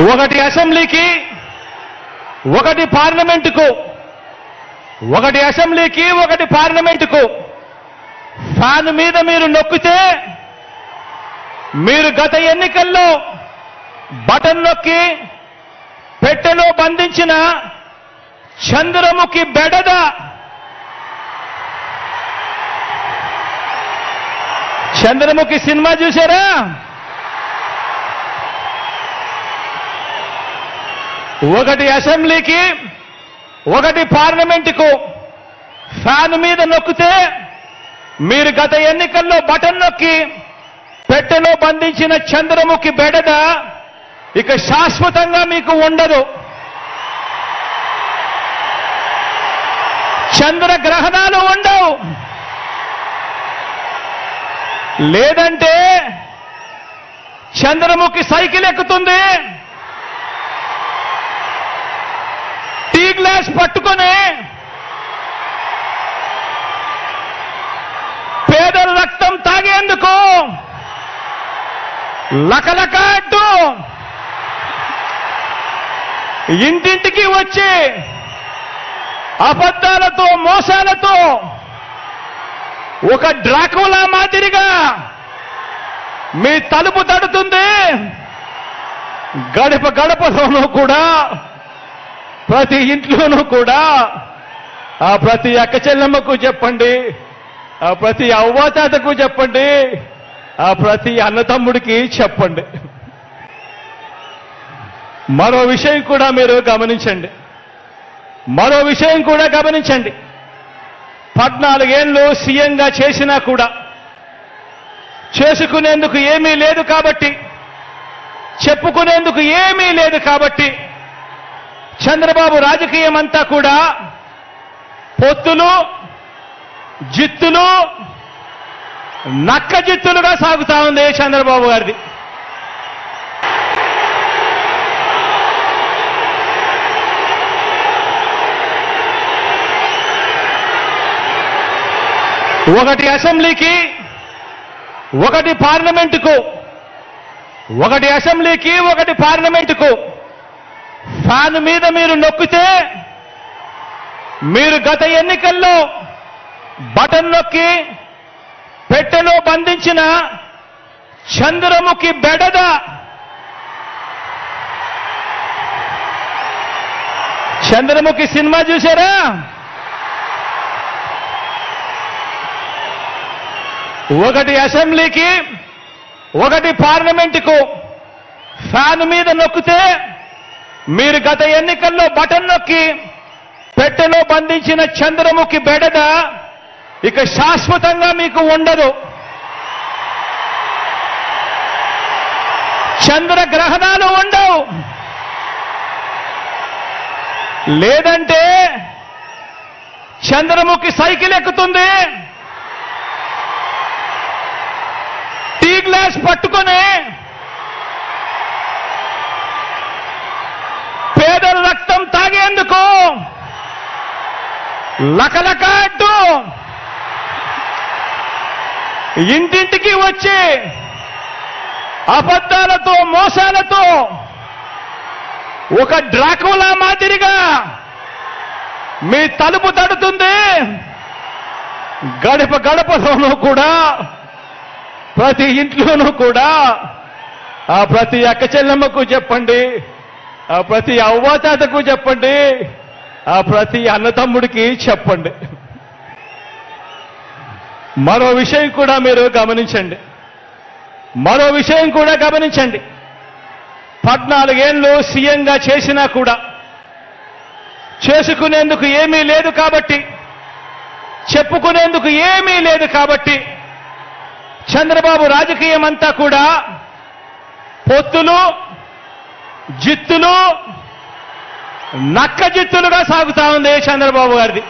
ఒకటి అసెంబ్లీకి, ఒకటి పార్లమెంటుకు, ఒకటి అసెంబ్లీకి, ఒకటి పార్లమెంటుకు ఫ్యాన్ మీద మీరు నొక్కితే మీరు గత ఎన్నికల్లో బటన్ నొక్కి పెట్టెలో బంధించిన చంద్రముఖి బెడద చంద్రముఖి సినిమా చూశారా? ఒకటి అసెంబ్లీకి, ఒకటి పార్లమెంటుకు ఫ్యాన్ మీద నొక్కితే మీరు గత ఎన్నికల్లో బటన్ నొక్కి పెట్టెలో బంధించిన చంద్రముఖి బెడద ఇక శాశ్వతంగా మీకు ఉండదు. చంద్రగ్రహణాలు ఉండవు. లేదంటే చంద్రముఖి సైకిల్ ఎక్కుతుంది, టీ గ్లాస్ పట్టుకొని పేదల రక్తం తాగేందుకు లకలక అంటూ ఇంటింటికి వచ్చి అబద్ధాలతో మోసాలతో ఒక డ్రాకులా మాదిరిగా మీ తలుపు తడుతుంది. గడప గడపలోనూ కూడా, ప్రతి ఇంట్లోనూ కూడా ఆ ప్రతి అక్క చెల్లెమ్మకు చెప్పండి, ఆ ప్రతి అవ్వాతాతకు చెప్పండి, ఆ ప్రతి అన్నతమ్ముడికి చెప్పండి. మరో విషయం కూడా మీరు గమనించండి. 14 ఏళ్ళు సీఎంగా చేసినా కూడా చేసుకునేందుకు ఏమీ లేదు కాబట్టి, చెప్పుకునేందుకు ఏమీ లేదు కాబట్టి చంద్రబాబు రాజకీయం అంతా కూడా పొత్తులు, జిత్తులు, నక్క జిత్తులుగా సాగుతా ఉంది చంద్రబాబు గారిది. ఒకటి అసెంబ్లీకి, ఒకటి పార్లమెంటుకు, ఒకటి అసెంబ్లీకి, ఒకటి పార్లమెంటుకు ఫ్యాన్ మీద మీరు నొక్కితే మీరు గత ఎన్నికల్లో బటన్ నొక్కి పెట్టెలో బంధించిన చంద్రముఖి బెడద చంద్రముఖి సినిమా చూశారా? ఒకటి అసెంబ్లీకి, ఒకటి పార్లమెంటుకు ఫ్యాన్ మీద నొక్కితే మీరు గత ఎన్నికల్లో బటన్ నొక్కి పెట్టెలో బంధించిన చంద్రముఖి బెడద ఇక శాశ్వతంగా మీకు ఉండదు. చంద్రగ్రహణాలు ఉండవు. లేదంటే చంద్రముఖి సైకిల్ ఎక్కుతుంది, టీ గ్లాస్ పట్టుకొని పేదల రక్తం తాగేందుకు లకలక అంటూ ఇంటింటికి వచ్చి అబద్ధాలతో మోసాలతో ఒక డ్రాకులా మాదిరిగా మీ తలుపు తడుతుంది. గడప గడపలోనూ కూడా, ప్రతి ఇంట్లోనూ కూడా ఆ ప్రతి అక్క చెల్లెమ్మకు చెప్పండి, ఆ ప్రతి అవ్వాతాతకు చెప్పండి, ఆ ప్రతి అన్నతమ్ముడికి చెప్పండి. మరో విషయం కూడా మీరు గమనించండి. 14 ఏళ్ళు సీఎంగా చేసినా కూడా చేసుకునేందుకు ఏమీ లేదు కాబట్టి, చెప్పుకునేందుకు ఏమీ లేదు కాబట్టి చంద్రబాబు రాజకీయం అంతా కూడా పొత్తులు, జిత్తులు, నక్క జిత్తులుగా సాగుతా ఉంది చంద్రబాబు గారిది.